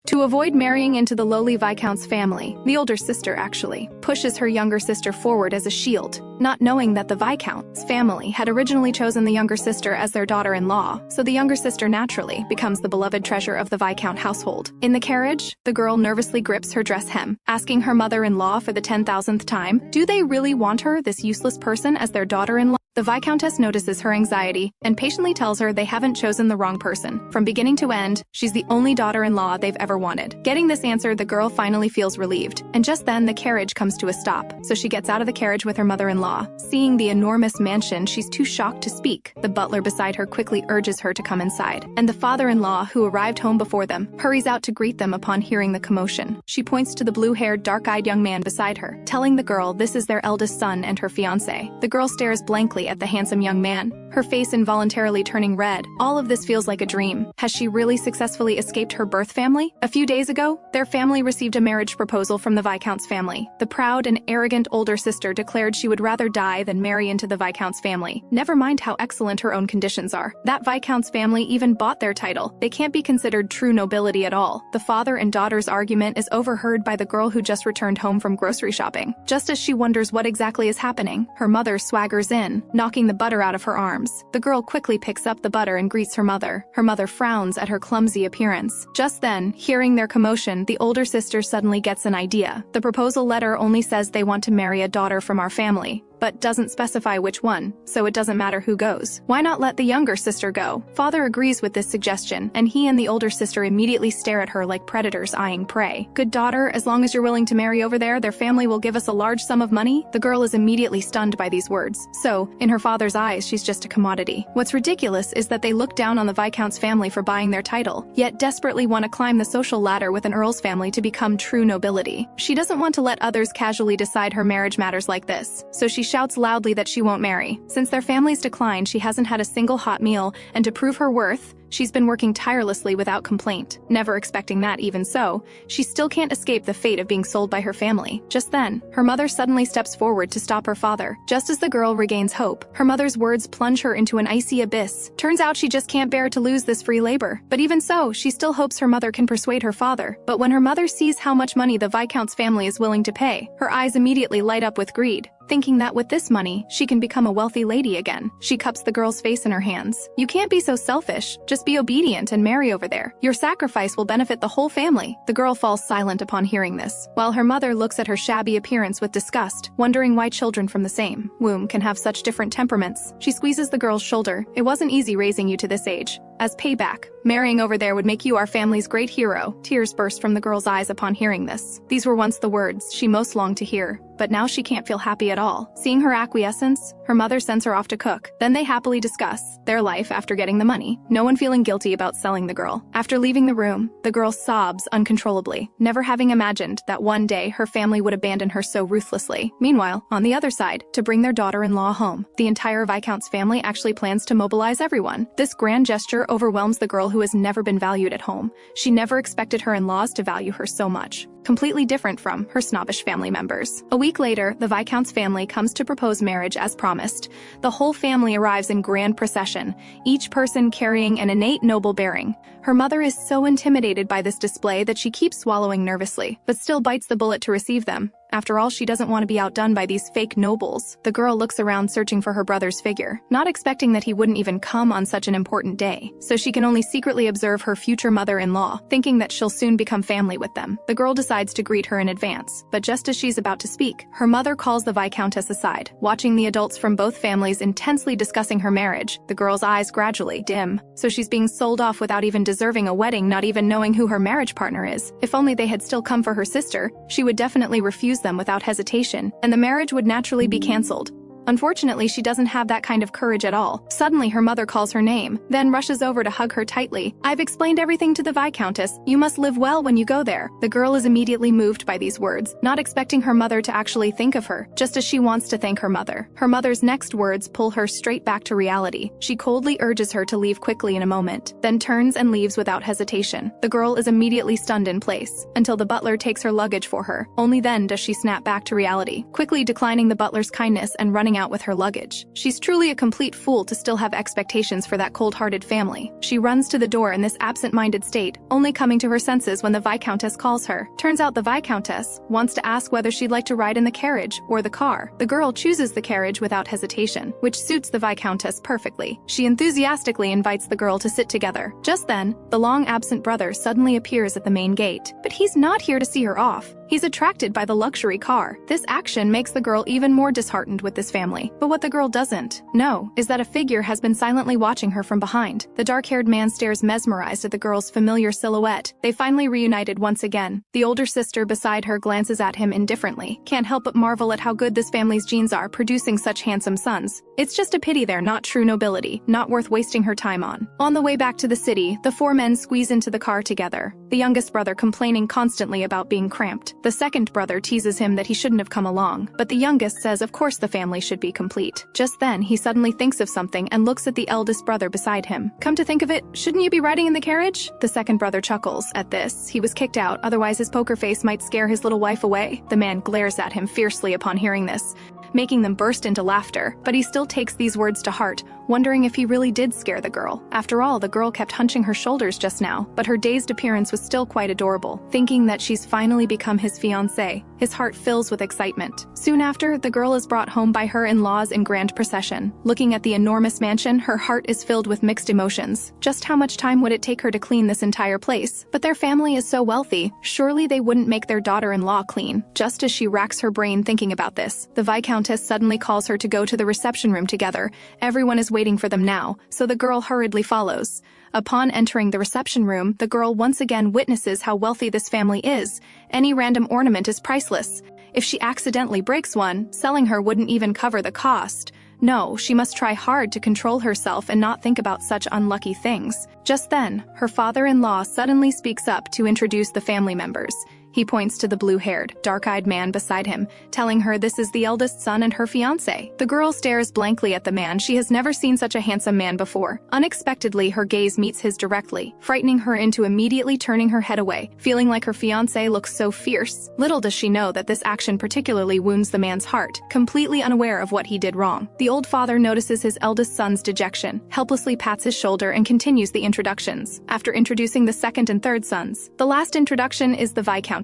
To avoid marrying into the lowly Viscount's family, the older sister actually pushes her younger sister forward as a shield, not knowing that the Viscount's family had originally chosen the younger sister as their daughter-in-law, so the younger sister naturally becomes the beloved treasure of the Viscount household. In the carriage, the girl nervously grips her dress hem, asking her mother-in-law for the 10,000th time, do they really want her, this useless person, as their daughter-in-law? The Viscountess notices her anxiety and patiently tells her they haven't chosen the wrong person. From beginning to end, she's the only daughter-in-law they've ever wanted. Getting this answer, the girl finally feels relieved, and just then the carriage comes to a stop, so she gets out of the carriage with her mother-in-law. Seeing the enormous mansion, she's too shocked to speak. The butler beside her quickly urges her to come inside, and the father-in-law, who arrived home before them, hurries out to greet them upon hearing the commotion. She points to the blue-haired, dark-eyed young man beside her, telling the girl this is their eldest son and her fiancé. The girl stares blankly at the handsome young man, her face involuntarily turning red. All of this feels like a dream. Has she really successfully escaped her birth family? A few days ago, their family received a marriage proposal from the Viscount's family. The proud and arrogant older sister declared she would rather die than marry into the Viscount's family. Never mind how excellent her own conditions are. That Viscount's family even bought their title. They can't be considered true nobility at all. The father and daughter's argument is overheard by the girl who just returned home from grocery shopping. Just as she wonders what exactly is happening, her mother swaggers in, knocking the butter out of her arms. The girl quickly picks up the butter and greets her mother. Her mother frowns at her clumsy appearance. Just then, hearing their commotion, the older sister suddenly gets an idea. The proposal letter only says they want to marry a daughter from our family, but doesn't specify which one, so it doesn't matter who goes. Why not let the younger sister go? Father agrees with this suggestion, and he and the older sister immediately stare at her like predators eyeing prey. Good daughter, as long as you're willing to marry over there, their family will give us a large sum of money. The girl is immediately stunned by these words. So, in her father's eyes, she's just a commodity. What's ridiculous is that they look down on the Viscount's family for buying their title, yet desperately want to climb the social ladder with an earl's family to become true nobility. She doesn't want to let others casually decide her marriage matters like this, so she shouts loudly that she won't marry. Since their family's decline, she hasn't had a single hot meal, and to prove her worth, she's been working tirelessly without complaint. Never expecting that, even so, she still can't escape the fate of being sold by her family. Just then, her mother suddenly steps forward to stop her father. Just as the girl regains hope, her mother's words plunge her into an icy abyss. Turns out she just can't bear to lose this free labor. But even so, she still hopes her mother can persuade her father. But when her mother sees how much money the Viscount's family is willing to pay, her eyes immediately light up with greed. Thinking that with this money, she can become a wealthy lady again. She cups the girl's face in her hands. You can't be so selfish. Just be obedient and marry over there. Your sacrifice will benefit the whole family. The girl falls silent upon hearing this, while her mother looks at her shabby appearance with disgust, wondering why children from the same womb can have such different temperaments. She squeezes the girl's shoulder. It wasn't easy raising you to this age. As payback, marrying over there would make you our family's great hero. Tears burst from the girl's eyes upon hearing this. These were once the words she most longed to hear, but now she can't feel happy at all. Seeing her acquiescence, her mother sends her off to cook. Then they happily discuss their life after getting the money, no one feeling guilty about selling the girl. After leaving the room, the girl sobs uncontrollably, never having imagined that one day her family would abandon her so ruthlessly. Meanwhile, on the other side, to bring their daughter-in-law home, the entire Viscount's family actually plans to mobilize everyone. This grand gesture overwhelms the girl who has never been valued at home. She never expected her in-laws to value her so much. Completely different from her snobbish family members. A week later, the Viscount's family comes to propose marriage as promised. The whole family arrives in grand procession, each person carrying an innate noble bearing. Her mother is so intimidated by this display that she keeps swallowing nervously, but still bites the bullet to receive them. After all, she doesn't want to be outdone by these fake nobles. The girl looks around searching for her brother's figure, not expecting that he wouldn't even come on such an important day, so she can only secretly observe her future mother-in-law, thinking that she'll soon become family with them. The girl decides to greet her in advance, but just as she's about to speak, her mother calls the Viscountess aside. Watching the adults from both families intensely discussing her marriage, the girl's eyes gradually dim. So she's being sold off without even deserving a wedding, not even knowing who her marriage partner is. If only they had still come for her sister, she would definitely refuse them without hesitation, and the marriage would naturally be cancelled. Unfortunately, she doesn't have that kind of courage at all. Suddenly, her mother calls her name, then rushes over to hug her tightly. I've explained everything to the Viscountess. You must live well when you go there. The girl is immediately moved by these words, not expecting her mother to actually think of her, just as she wants to thank her mother. Her mother's next words pull her straight back to reality. She coldly urges her to leave quickly in a moment, then turns and leaves without hesitation. The girl is immediately stunned in place, until the butler takes her luggage for her. Only then does she snap back to reality, quickly declining the butler's kindness and running out with her luggage. She's truly a complete fool to still have expectations for that cold-hearted family. She runs to the door in this absent-minded state, only coming to her senses when the Viscountess calls her. Turns out the Viscountess wants to ask whether she'd like to ride in the carriage or the car. The girl chooses the carriage without hesitation, which suits the Viscountess perfectly. She enthusiastically invites the girl to sit together. Just then, the long-absent brother suddenly appears at the main gate. But he's not here to see her off. He's attracted by the luxury car. This action makes the girl even more disheartened with this family. But what the girl doesn't know is that a figure has been silently watching her from behind. The dark-haired man stares mesmerized at the girl's familiar silhouette. They finally reunited once again. The older sister beside her glances at him indifferently. Can't help but marvel at how good this family's genes are, producing such handsome sons. It's just a pity they're not true nobility, not worth wasting her time on. On the way back to the city, the four men squeeze into the car together, the youngest brother complaining constantly about being cramped. The second brother teases him that he shouldn't have come along, but the youngest says of course the family should be complete. Just then, he suddenly thinks of something and looks at the eldest brother beside him. Come to think of it, shouldn't you be riding in the carriage? The second brother chuckles. At this, he was kicked out, otherwise his poker face might scare his little wife away. The man glares at him fiercely upon hearing this, making them burst into laughter, but he still takes these words to heart, wondering if he really did scare the girl. After all, the girl kept hunching her shoulders just now, but her dazed appearance was still quite adorable. Thinking that she's finally become his fiancée, his heart fills with excitement. Soon after, the girl is brought home by her in-laws in grand procession. Looking at the enormous mansion, her heart is filled with mixed emotions. Just how much time would it take her to clean this entire place? But their family is so wealthy, surely they wouldn't make their daughter-in-law clean. Just as she racks her brain thinking about this, the Viscountess suddenly calls her to go to the reception room together. Everyone is waiting for them now, so the girl hurriedly follows. Upon entering the reception room, the girl once again witnesses how wealthy this family is. Any random ornament is priceless. If she accidentally breaks one, selling her wouldn't even cover the cost. No, she must try hard to control herself and not think about such unlucky things. Just then, her father-in-law suddenly speaks up to introduce the family members. He points to the blue-haired, dark-eyed man beside him, telling her this is the eldest son and her fiancé. The girl stares blankly at the man. She has never seen such a handsome man before. Unexpectedly, her gaze meets his directly, frightening her into immediately turning her head away, feeling like her fiancé looks so fierce. Little does she know that this action particularly wounds the man's heart, completely unaware of what he did wrong. The old father notices his eldest son's dejection, helplessly pats his shoulder and continues the introductions. After introducing the second and third sons, the last introduction is the Viscountess.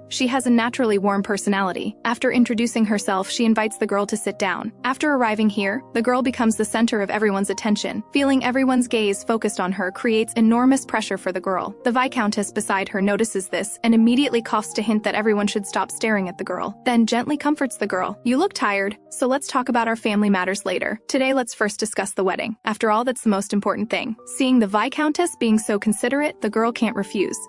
She has a naturally warm personality. After introducing herself, she invites the girl to sit down. After arriving here, the girl becomes the center of everyone's attention. Feeling everyone's gaze focused on her creates enormous pressure for the girl. The Viscountess beside her notices this and immediately coughs to hint that everyone should stop staring at the girl, then gently comforts the girl. You look tired, so let's talk about our family matters later. Today, let's first discuss the wedding. After all, that's the most important thing. Seeing the Viscountess being so considerate, the girl can't refuse.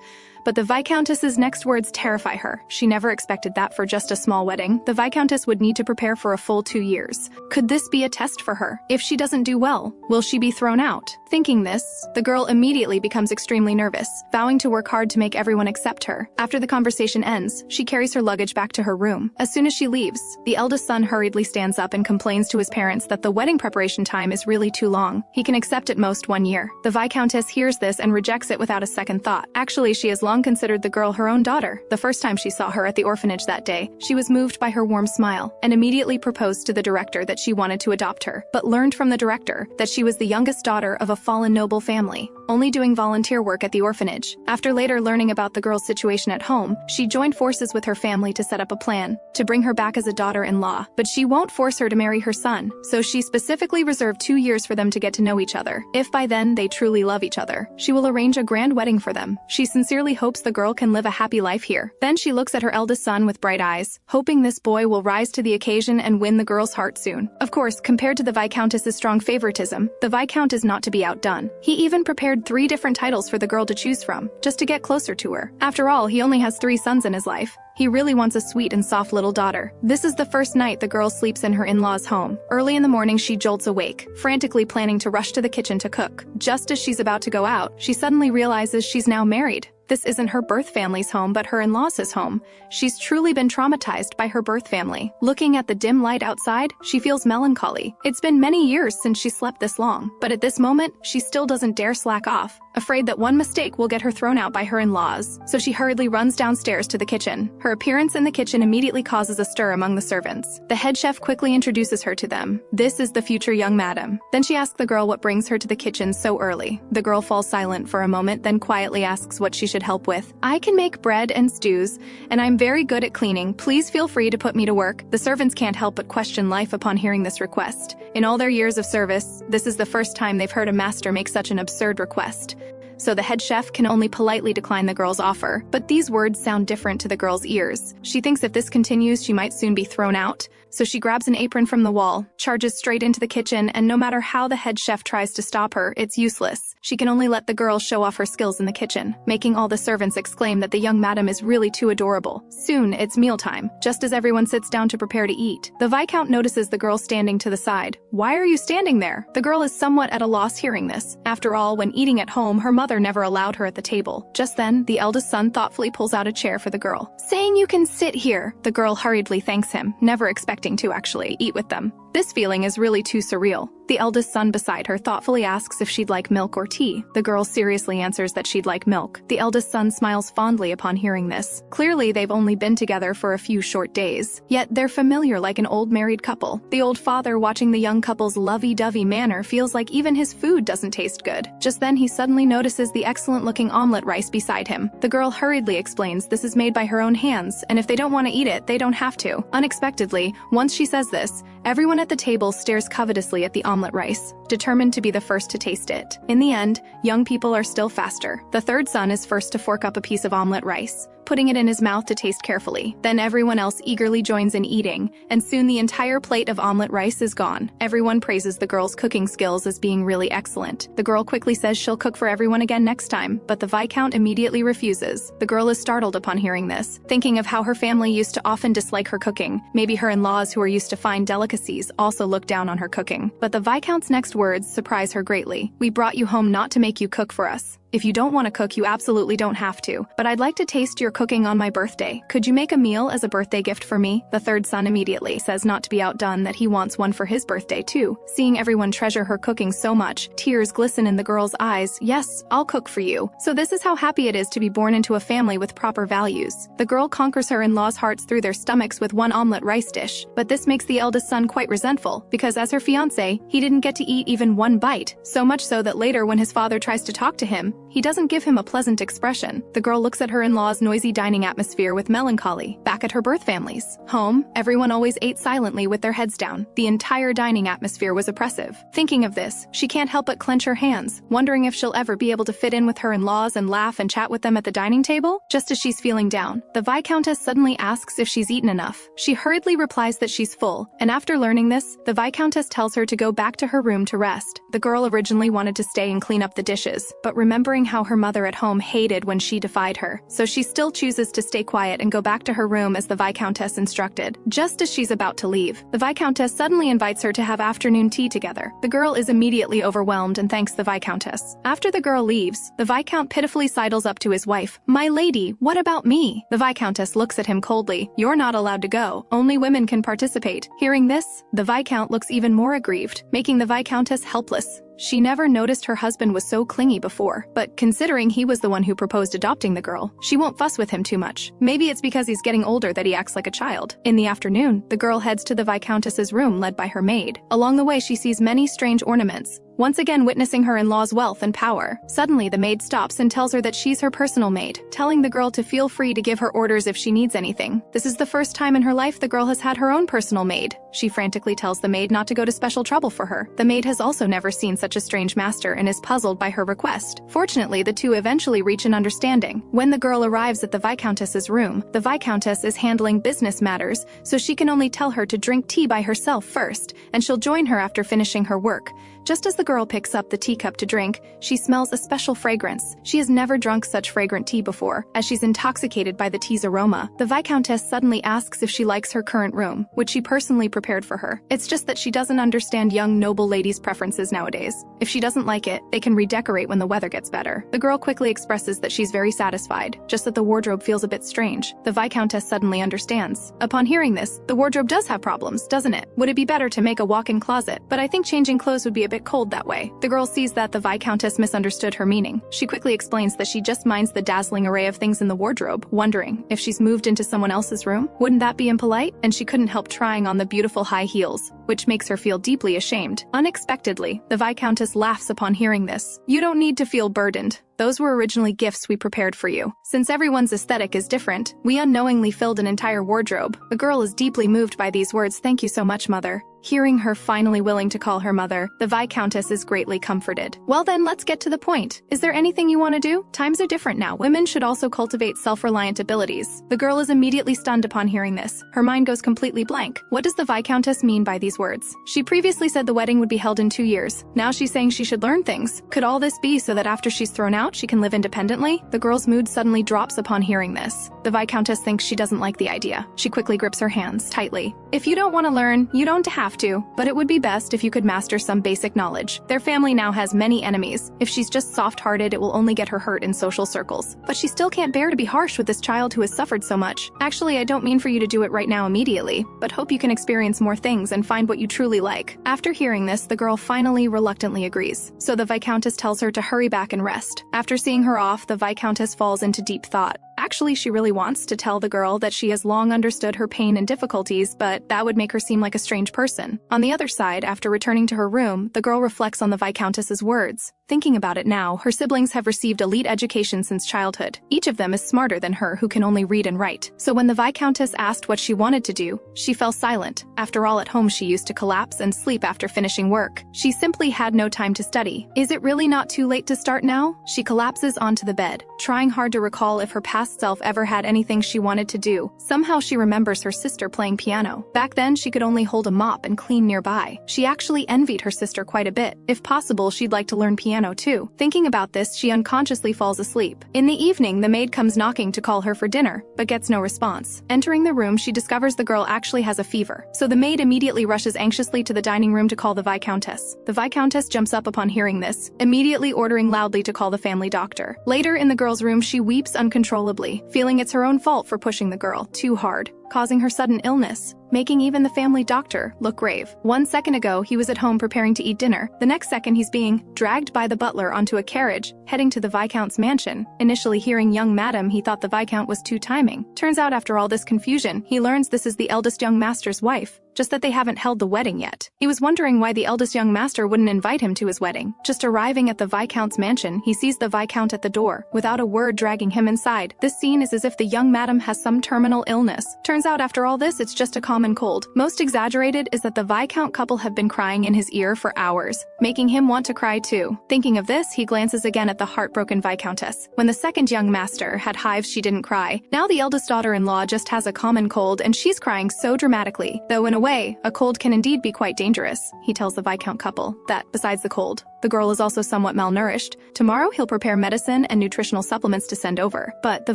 But the Viscountess's next words terrify her. She never expected that for just a small wedding. The Viscountess would need to prepare for a full 2 years. Could this be a test for her? If she doesn't do well, will she be thrown out? Thinking this, the girl immediately becomes extremely nervous, vowing to work hard to make everyone accept her. After the conversation ends, she carries her luggage back to her room. As soon as she leaves, the eldest son hurriedly stands up and complains to his parents that the wedding preparation time is really too long. He can accept at most 1 year. The Viscountess hears this and rejects it without a second thought. Actually, she has long considered the girl her own daughter. The first time she saw her at the orphanage that day, she was moved by her warm smile and immediately proposed to the director that she wanted to adopt her, but learned from the director that she was the youngest daughter of a fallen noble family, only doing volunteer work at the orphanage. After later learning about the girl's situation at home, she joined forces with her family to set up a plan to bring her back as a daughter-in-law. But she won't force her to marry her son, so she specifically reserved 2 years for them to get to know each other. If by then they truly love each other, she will arrange a grand wedding for them. She sincerely hopes the girl can live a happy life here. Then she looks at her eldest son with bright eyes, hoping this boy will rise to the occasion and win the girl's heart soon. Of course, compared to the Viscountess's strong favoritism, the Viscount is not to be outdone. He even prepared 3 different titles for the girl to choose from, just to get closer to her. After all, he only has 3 sons in his life. He really wants a sweet and soft little daughter. This is the first night the girl sleeps in her in-laws' home. Early in the morning, she jolts awake, frantically planning to rush to the kitchen to cook. Just as she's about to go out, she suddenly realizes she's now married. This isn't her birth family's home, but her in-laws' home. She's truly been traumatized by her birth family. Looking at the dim light outside, she feels melancholy. It's been many years since she slept this long, but at this moment, she still doesn't dare slack off. afraid that one mistake will get her thrown out by her in-laws. So she hurriedly runs downstairs to the kitchen. Her appearance in the kitchen immediately causes a stir among the servants. The head chef quickly introduces her to them. This is the future young madam. Then she asks the girl what brings her to the kitchen so early. The girl falls silent for a moment, then quietly asks what she should help with. I can make bread and stews, and I'm very good at cleaning. Please feel free to put me to work. The servants can't help but question life upon hearing this request. In all their years of service, this is the first time they've heard a master make such an absurd request. So the head chef can only politely decline the girl's offer. But these words sound different to the girl's ears. She thinks if this continues, she might soon be thrown out. So she grabs an apron from the wall, charges straight into the kitchen, and no matter how the head chef tries to stop her, it's useless. She can only let the girl show off her skills in the kitchen, making all the servants exclaim that the young madam is really too adorable. Soon, it's mealtime, just as everyone sits down to prepare to eat. The Viscount notices the girl standing to the side. Why are you standing there? The girl is somewhat at a loss hearing this. After all, when eating at home, her mother never allowed her at the table. Just then, the eldest son thoughtfully pulls out a chair for the girl, saying you can sit here. The girl hurriedly thanks him, never expecting to actually eat with them. This feeling is really too surreal. The eldest son beside her thoughtfully asks if she'd like milk or tea. The girl seriously answers that she'd like milk. The eldest son smiles fondly upon hearing this. Clearly, they've only been together for a few short days, yet they're familiar like an old married couple. The old father, watching the young couple's lovey-dovey manner, feels like even his food doesn't taste good. Just then, he suddenly notices the excellent-looking omelet rice beside him. The girl hurriedly explains this is made by her own hands, and if they don't want to eat it, they don't have to. Unexpectedly, once she says this, everyone at the table stares covetously at the omelet rice, determined to be the first to taste it. In the end, young people are still faster. The third son is first to fork up a piece of omelet rice, putting it in his mouth to taste carefully. Then everyone else eagerly joins in eating, and soon the entire plate of omelet rice is gone. Everyone praises the girl's cooking skills as being really excellent. The girl quickly says she'll cook for everyone again next time, but the Viscount immediately refuses. The girl is startled upon hearing this, thinking of how her family used to often dislike her cooking. Maybe her in-laws, who are used to fine delicacies, also look down on her cooking. But the Viscount's next words surprise her greatly. We brought you home not to make you cook for us. If you don't want to cook, you absolutely don't have to. But I'd like to taste your cooking on my birthday. Could you make a meal as a birthday gift for me? The third son immediately says, not to be outdone, that he wants one for his birthday too. Seeing everyone treasure her cooking so much, tears glisten in the girl's eyes. Yes, I'll cook for you. So this is how happy it is to be born into a family with proper values. The girl conquers her in-laws' hearts through their stomachs with one omelet rice dish. But this makes the eldest son quite resentful, because as her fiancé, he didn't get to eat even one bite. So much so that later when his father tries to talk to him, he doesn't give him a pleasant expression. The girl looks at her in-laws' noisy dining atmosphere with melancholy. Back at her birth family's home, everyone always ate silently with their heads down. The entire dining atmosphere was oppressive. Thinking of this, she can't help but clench her hands, wondering if she'll ever be able to fit in with her in-laws and laugh and chat with them at the dining table. Just as she's feeling down, the Viscountess suddenly asks if she's eaten enough. She hurriedly replies that she's full, and after learning this, the Viscountess tells her to go back to her room to rest. The girl originally wanted to stay and clean up the dishes, but remembering how her mother at home hated when she defied her, so she still chooses to stay quiet and go back to her room as the Viscountess instructed. Just as she's about to leave, the Viscountess suddenly invites her to have afternoon tea together. The girl is immediately overwhelmed and thanks the Viscountess. After the girl leaves, the Viscount pitifully sidles up to his wife. My lady, what about me? The Viscountess looks at him coldly. You're not allowed to go. Only women can participate. Hearing this, the Viscount looks even more aggrieved, making the Viscountess helpless. She never noticed her husband was so clingy before, but considering he was the one who proposed adopting the girl, she won't fuss with him too much. Maybe it's because he's getting older that he acts like a child. In the afternoon, the girl heads to the Viscountess's room led by her maid. Along the way, she sees many strange ornaments, once again witnessing her in-law's wealth and power. Suddenly, the maid stops and tells her that she's her personal maid, telling the girl to feel free to give her orders if she needs anything. This is the first time in her life the girl has had her own personal maid. She frantically tells the maid not to go to special trouble for her. The maid has also never seen such a strange master and is puzzled by her request. Fortunately, the two eventually reach an understanding. When the girl arrives at the Viscountess's room, the Viscountess is handling business matters, so she can only tell her to drink tea by herself first, and she'll join her after finishing her work. Just as the girl picks up the teacup to drink, she smells a special fragrance. She has never drunk such fragrant tea before. As she's intoxicated by the tea's aroma, the Viscountess suddenly asks if she likes her current room, which she personally prepared for her. It's just that she doesn't understand young noble ladies' preferences nowadays. If she doesn't like it, they can redecorate when the weather gets better. The girl quickly expresses that she's very satisfied, just that the wardrobe feels a bit strange. The Viscountess suddenly understands. Upon hearing this, the wardrobe does have problems, doesn't it? Would it be better to make a walk-in closet? But I think changing clothes would be a bit bit cold that way. The girl sees that the Viscountess misunderstood her meaning. She quickly explains that she just minds the dazzling array of things in the wardrobe, wondering if she's moved into someone else's room. Wouldn't that be impolite? And she couldn't help trying on the beautiful high heels, which makes her feel deeply ashamed. Unexpectedly, the Viscountess laughs upon hearing this. You don't need to feel burdened. Those were originally gifts we prepared for you. Since everyone's aesthetic is different, we unknowingly filled an entire wardrobe. The girl is deeply moved by these words. Thank you so much, mother. Hearing her finally willing to call her mother, the Viscountess is greatly comforted. Well then, let's get to the point. Is there anything you want to do? Times are different now. Women should also cultivate self-reliant abilities. The girl is immediately stunned upon hearing this. Her mind goes completely blank. What does the Viscountess mean by these words? She previously said the wedding would be held in 2 years. Now she's saying she should learn things. Could all this be so that after she's thrown out, she can live independently? The girl's mood suddenly drops upon hearing this. The Viscountess thinks she doesn't like the idea. She quickly grips her hands tightly. If you don't want to learn, you don't have to, but it would be best if you could master some basic knowledge. Their family now has many enemies. If she's just soft-hearted, it will only get her hurt in social circles. But she still can't bear to be harsh with this child who has suffered so much. Actually, I don't mean for you to do it right now immediately, but hope you can experience more things and find what you truly like. After hearing this, the girl finally reluctantly agrees. So the Viscountess tells her to hurry back and rest. After seeing her off, the Viscountess falls into deep thought. Actually, she really wants to tell the girl that she has long understood her pain and difficulties, but that would make her seem like a strange person. On the other side, after returning to her room, the girl reflects on the Viscountess's words. Thinking about it now, her siblings have received elite education since childhood. Each of them is smarter than her, who can only read and write. So when the Viscountess asked what she wanted to do, she fell silent. After all, at home she used to collapse and sleep after finishing work. She simply had no time to study. Is it really not too late to start now? She collapses onto the bed, trying hard to recall if her past self ever had anything she wanted to do. Somehow she remembers her sister playing piano. Back then, she could only hold a mop and clean nearby. She actually envied her sister quite a bit. If possible, she'd like to learn piano too. Thinking about this, she unconsciously falls asleep. In the evening, the maid comes knocking to call her for dinner, but gets no response. Entering the room, she discovers the girl actually has a fever. So the maid immediately rushes anxiously to the dining room to call the Viscountess. The Viscountess jumps up upon hearing this, immediately ordering loudly to call the family doctor. Later in the girl's room, she weeps uncontrollably, feeling it's her own fault for pushing the girl too hard, causing her sudden illness, making even the family doctor look grave. 1 second ago, he was at home preparing to eat dinner. The next second, he's being dragged by the butler onto a carriage, heading to the Viscount's mansion. Initially hearing young madam, he thought the Viscount was too timing. Turns out after all this confusion, he learns this is the eldest young master's wife, just that they haven't held the wedding yet. He was wondering why the eldest young master wouldn't invite him to his wedding. Just arriving at the Viscount's mansion, he sees the Viscount at the door, without a word dragging him inside. This scene is as if the young madam has some terminal illness. Turns out after all this, it's just a common cold. Most exaggerated is that the Viscount couple have been crying in his ear for hours, making him want to cry too. Thinking of this, he glances again at the heartbroken Viscountess. When the second young master had hives, she didn't cry. Now the eldest daughter-in-law just has a common cold and she's crying so dramatically. Though in a way, a cold can indeed be quite dangerous. He tells the Viscount couple that, besides the cold, the girl is also somewhat malnourished. Tomorrow he'll prepare medicine and nutritional supplements to send over. But the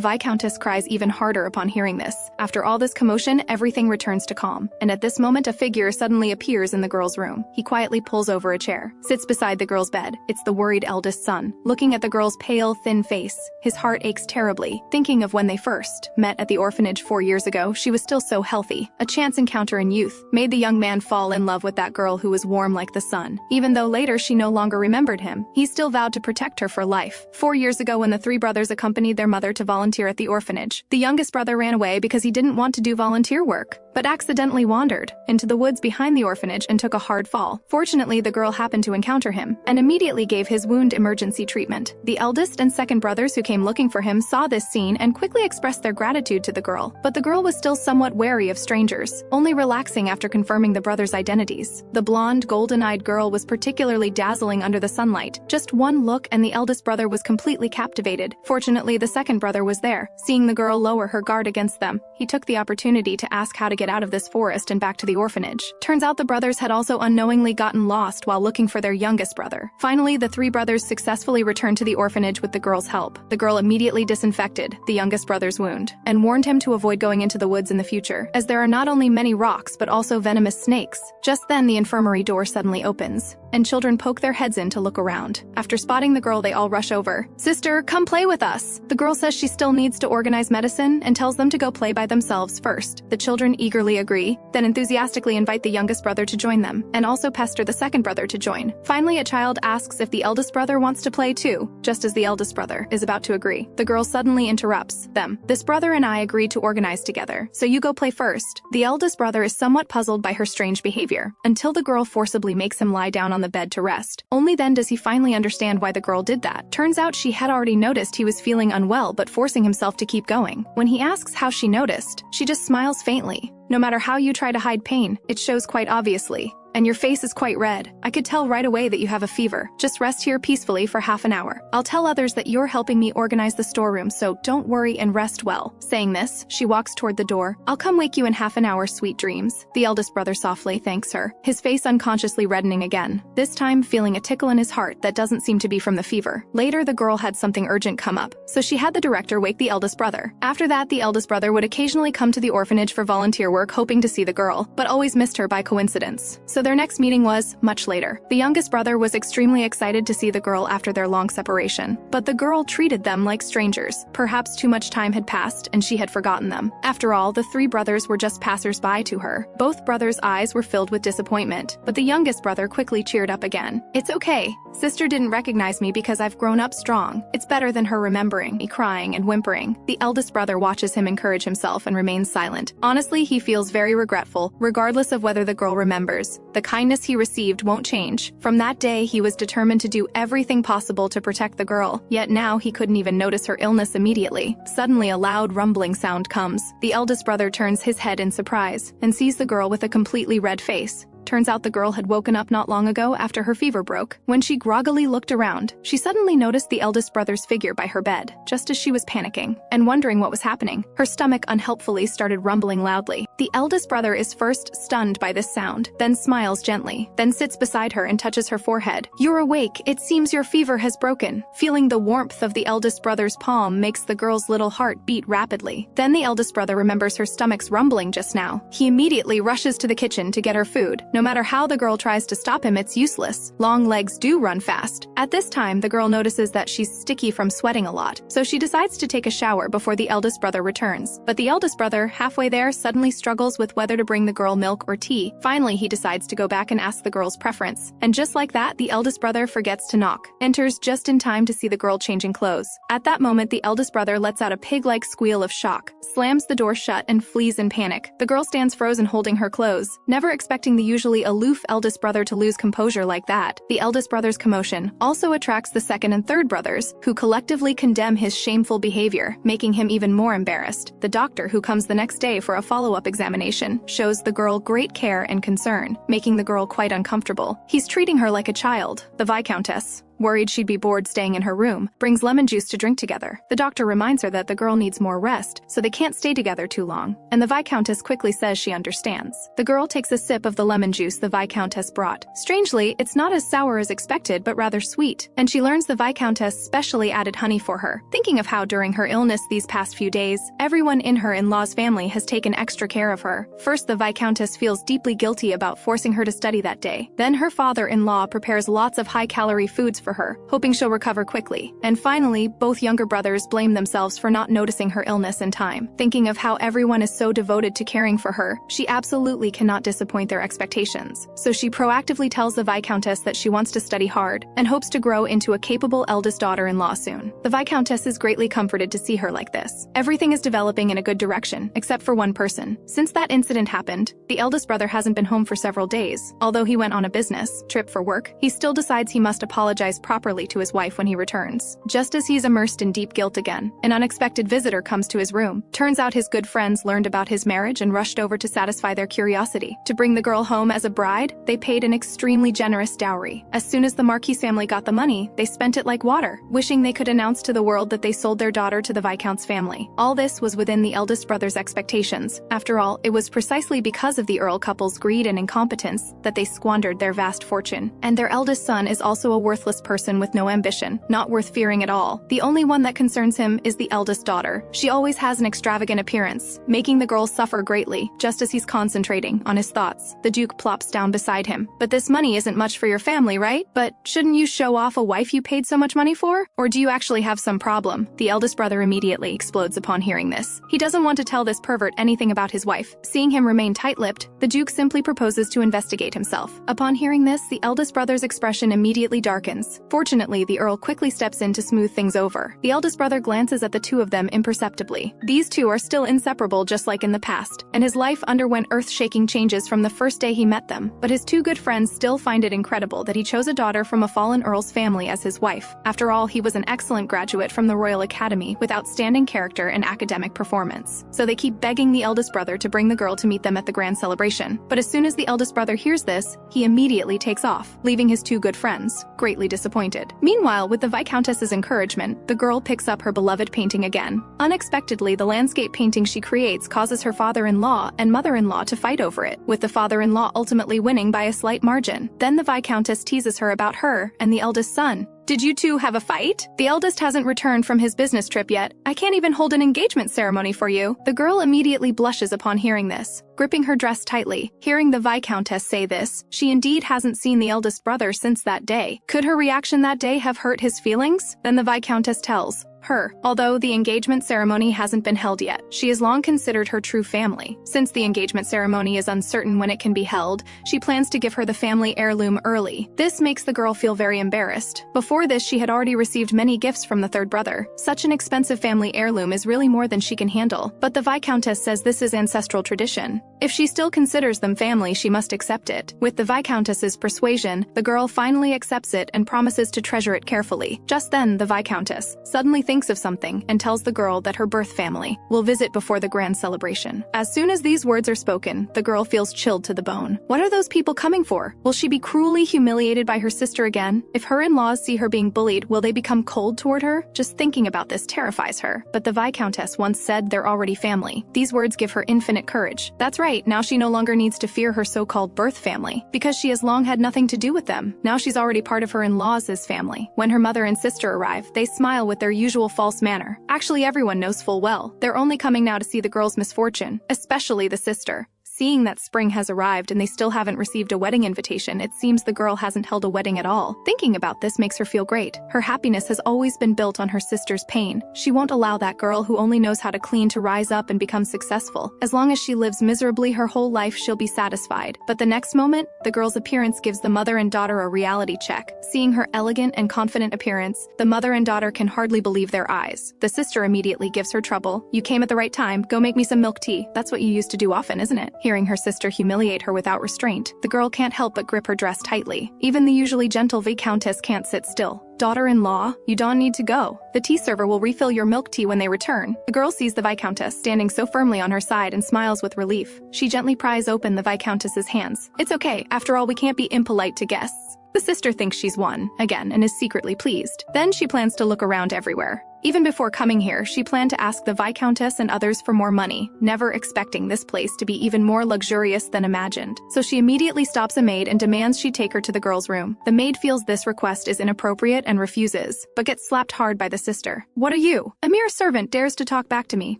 Viscountess cries even harder upon hearing this. After all this commotion, everything returns to calm. And at this moment, a figure suddenly appears in the girl's room. He quietly pulls over a chair, sits beside the girl's bed. It's the worried eldest son. Looking at the girl's pale, thin face, his heart aches terribly. Thinking of when they first met at the orphanage 4 years ago, she was still so healthy. A chance encounter in youth made the young man fall in love with that girl who was warm like the sun. Even though later she no longer remembered him, he still vowed to protect her for life. 4 years ago, when the three brothers accompanied their mother to volunteer at the orphanage, the youngest brother ran away because he didn't want to do volunteer work, but accidentally wandered into the woods behind the orphanage and took a hard fall. Fortunately, the girl happened to encounter him and immediately gave his wound emergency treatment. The eldest and second brothers who came looking for him saw this scene and quickly expressed their gratitude to the girl, but the girl was still somewhat wary of strangers, only relaxing after confirming the brothers' identities. The blonde, golden-eyed girl was particularly dazzling under the sunlight. Just one look and the eldest brother was completely captivated. Fortunately, the second brother was there. Seeing the girl lower her guard against them, he took the opportunity to ask how to get out of this forest and back to the orphanage. Turns out the brothers had also unknowingly gotten lost while looking for their youngest brother. Finally, the three brothers successfully returned to the orphanage with the girl's help. The girl immediately disinfected the youngest brother's wound and warned him to avoid going into the woods in the future, as there are not only many rocks but also venomous snakes. Just then, the infirmary door suddenly opens. and children poke their heads in to look around. After spotting the girl, they all rush over. "Sister, come play with us." The girl says she still needs to organize medicine and tells them to go play by themselves first. The children eagerly agree, then enthusiastically invite the youngest brother to join them, and also pester the second brother to join. Finally, a child asks if the eldest brother wants to play too, just as the eldest brother is about to agree. The girl suddenly interrupts them. "This brother and I agreed to organize together, so you go play first." The eldest brother is somewhat puzzled by her strange behavior, until the girl forcibly makes him lie down on the bed to rest. Only then does he finally understand why the girl did that. Turns out she had already noticed he was feeling unwell but forcing himself to keep going. When he asks how she noticed, she just smiles faintly. "No matter how you try to hide pain, it shows quite obviously. And your face is quite red. I could tell right away that you have a fever. Just rest here peacefully for half an hour. I'll tell others that you're helping me organize the storeroom, so don't worry and rest well." Saying this, she walks toward the door. "I'll come wake you in half an hour, sweet dreams." The eldest brother softly thanks her, his face unconsciously reddening again, this time feeling a tickle in his heart that doesn't seem to be from the fever. Later, the girl had something urgent come up, so she had the director wake the eldest brother. After that, the eldest brother would occasionally come to the orphanage for volunteer work hoping to see the girl, but always missed her by coincidence. So their next meeting was much later. The youngest brother was extremely excited to see the girl after their long separation, but the girl treated them like strangers. Perhaps too much time had passed and she had forgotten them. After all, the three brothers were just passers-by to her. Both brothers' eyes were filled with disappointment, but the youngest brother quickly cheered up again. "It's okay. Sister didn't recognize me because I've grown up strong. It's better than her remembering me crying and whimpering." The eldest brother watches him encourage himself and remains silent. Honestly, he feels very regretful, regardless of whether the girl remembers. The kindness he received won't change. From that day, he was determined to do everything possible to protect the girl, yet now he couldn't even notice her illness immediately. Suddenly, a loud rumbling sound comes. The eldest brother turns his head in surprise and sees the girl with a completely red face. Turns out the girl had woken up not long ago after her fever broke. When she groggily looked around, she suddenly noticed the eldest brother's figure by her bed, just as she was panicking and wondering what was happening. Her stomach unhelpfully started rumbling loudly. The eldest brother is first stunned by this sound, then smiles gently, then sits beside her and touches her forehead. "You're awake. It seems your fever has broken." Feeling the warmth of the eldest brother's palm makes the girl's little heart beat rapidly. Then the eldest brother remembers her stomach's rumbling just now. He immediately rushes to the kitchen to get her food. No matter how the girl tries to stop him, it's useless. Long legs do run fast. At this time, the girl notices that she's sticky from sweating a lot, so she decides to take a shower before the eldest brother returns. But the eldest brother, halfway there, suddenly struggles with whether to bring the girl milk or tea. Finally, he decides to go back and ask the girl's preference. And just like that, the eldest brother forgets to knock, enters just in time to see the girl changing clothes. At that moment, the eldest brother lets out a pig-like squeal of shock, slams the door shut, and flees in panic. The girl stands frozen holding her clothes, never expecting the usually aloof eldest brother to lose composure like that. The eldest brother's commotion also attracts the second and third brothers, who collectively condemn his shameful behavior, making him even more embarrassed. The doctor, who comes the next day for a follow-up examination, shows the girl great care and concern, making the girl quite uncomfortable. He's treating her like a child. The Viscountess, worried she'd be bored staying in her room, brings lemon juice to drink together. The doctor reminds her that the girl needs more rest, so they can't stay together too long, and the Viscountess quickly says she understands. The girl takes a sip of the lemon juice the Viscountess brought. Strangely, it's not as sour as expected, but rather sweet, and she learns the Viscountess specially added honey for her. Thinking of how during her illness these past few days, everyone in her in-law's family has taken extra care of her. First, the Viscountess feels deeply guilty about forcing her to study that day. Then her father-in-law prepares lots of high-calorie foods for her, hoping she'll recover quickly. And finally, both younger brothers blame themselves for not noticing her illness in time. Thinking of how everyone is so devoted to caring for her, she absolutely cannot disappoint their expectations. So she proactively tells the Viscountess that she wants to study hard and hopes to grow into a capable eldest daughter-in-law soon. The Viscountess is greatly comforted to see her like this. Everything is developing in a good direction, except for one person. Since that incident happened, the eldest brother hasn't been home for several days. Although he went on a business trip for work, he still decides he must apologize properly to his wife when he returns. Just as he's immersed in deep guilt again, an unexpected visitor comes to his room. Turns out his good friends learned about his marriage and rushed over to satisfy their curiosity. To bring the girl home as a bride, they paid an extremely generous dowry. As soon as the Marquis family got the money, they spent it like water, wishing they could announce to the world that they sold their daughter to the Viscount's family. All this was within the eldest brother's expectations. After all, it was precisely because of the Earl couple's greed and incompetence that they squandered their vast fortune. And their eldest son is also a worthless person with no ambition, not worth fearing at all. The only one that concerns him is the eldest daughter. She always has an extravagant appearance, making the girl suffer greatly, just as he's concentrating on his thoughts. The Duke plops down beside him. But this money isn't much for your family, right? But shouldn't you show off a wife you paid so much money for? Or do you actually have some problem? The eldest brother immediately explodes upon hearing this. He doesn't want to tell this pervert anything about his wife. Seeing him remain tight-lipped, the Duke simply proposes to investigate himself. Upon hearing this, the eldest brother's expression immediately darkens. Fortunately, the Earl quickly steps in to smooth things over. The eldest brother glances at the two of them imperceptibly. These two are still inseparable just like in the past, and his life underwent earth-shaking changes from the first day he met them. But his two good friends still find it incredible that he chose a daughter from a fallen Earl's family as his wife. After all, he was an excellent graduate from the Royal Academy with outstanding character and academic performance. So they keep begging the eldest brother to bring the girl to meet them at the grand celebration. But as soon as the eldest brother hears this, he immediately takes off, leaving his two good friends greatly disappointed. Meanwhile, with the Viscountess's encouragement, the girl picks up her beloved painting again. Unexpectedly, the landscape painting she creates causes her father-in-law and mother-in-law to fight over it, with the father-in-law ultimately winning by a slight margin. Then the Viscountess teases her about her and the eldest son. Did you two have a fight? The eldest hasn't returned from his business trip yet. I can't even hold an engagement ceremony for you. The girl immediately blushes upon hearing this, gripping her dress tightly. Hearing the Viscountess say this, she indeed hasn't seen the eldest brother since that day. Could her reaction that day have hurt his feelings? Then the Viscountess tells her, although the engagement ceremony hasn't been held yet, she has long considered her true family. Since the engagement ceremony is uncertain when it can be held, she plans to give her the family heirloom early. This makes the girl feel very embarrassed. Before this, she had already received many gifts from the third brother. Such an expensive family heirloom is really more than she can handle. But the Viscountess says this is ancestral tradition. If she still considers them family, she must accept it. With the Viscountess's persuasion, the girl finally accepts it and promises to treasure it carefully. Just then, the Viscountess suddenly thinks of something and tells the girl that her birth family will visit before the grand celebration. As soon as these words are spoken, the girl feels chilled to the bone. What are those people coming for? Will she be cruelly humiliated by her sister again? If her in-laws see her being bullied, will they become cold toward her? Just thinking about this terrifies her. But the Viscountess once said they're already family. These words give her infinite courage. That's right, now she no longer needs to fear her so-called birth family, because she has long had nothing to do with them. Now she's already part of her in-laws' family. When her mother and sister arrive, they smile with their usual false manner. Actually, everyone knows full well they're only coming now to see the girl's misfortune, especially the sister. Seeing that spring has arrived and they still haven't received a wedding invitation, it seems the girl hasn't held a wedding at all. Thinking about this makes her feel great. Her happiness has always been built on her sister's pain. She won't allow that girl who only knows how to clean to rise up and become successful. As long as she lives miserably her whole life, she'll be satisfied. But the next moment, the girl's appearance gives the mother and daughter a reality check. Seeing her elegant and confident appearance, the mother and daughter can hardly believe their eyes. The sister immediately gives her trouble. You came at the right time. Go make me some milk tea. That's what you used to do often, isn't it? Hearing her sister humiliate her without restraint, the girl can't help but grip her dress tightly. Even the usually gentle Viscountess can't sit still. Daughter-in-law, you don't need to go. The tea server will refill your milk tea when they return. The girl sees the Viscountess standing so firmly on her side and smiles with relief. She gently pries open the Viscountess's hands. It's okay, after all, we can't be impolite to guests. The sister thinks she's won, again, and is secretly pleased. Then she plans to look around everywhere. Even before coming here, she planned to ask the Viscountess and others for more money, never expecting this place to be even more luxurious than imagined. So she immediately stops a maid and demands she take her to the girl's room. The maid feels this request is inappropriate and refuses, but gets slapped hard by the sister. What are you? A mere servant dares to talk back to me.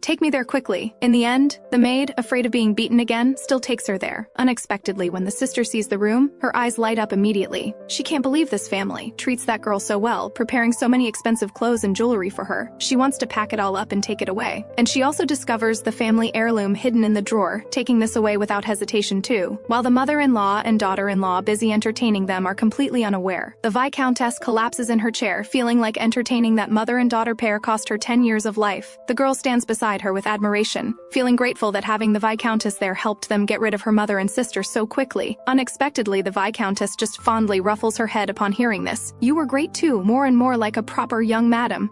Take me there quickly. In the end, the maid, afraid of being beaten again, still takes her there. Unexpectedly, when the sister sees the room, her eyes light up immediately. She can't believe this family treats that girl so well, preparing so many expensive clothes and jewelry for her. She wants to pack it all up and take it away. And she also discovers the family heirloom hidden in the drawer, taking this away without hesitation too. While the mother-in-law and daughter-in-law busy entertaining them are completely unaware, the Viscountess collapses in her chair, feeling like entertaining that mother and daughter pair cost her 10 years of life. The girl stands beside her with admiration, feeling grateful that having the Viscountess there helped them get rid of her mother and sister so quickly. Unexpectedly, the Viscountess just fondly ruffles her head upon hearing this. You were great too, more and more like a proper young madam.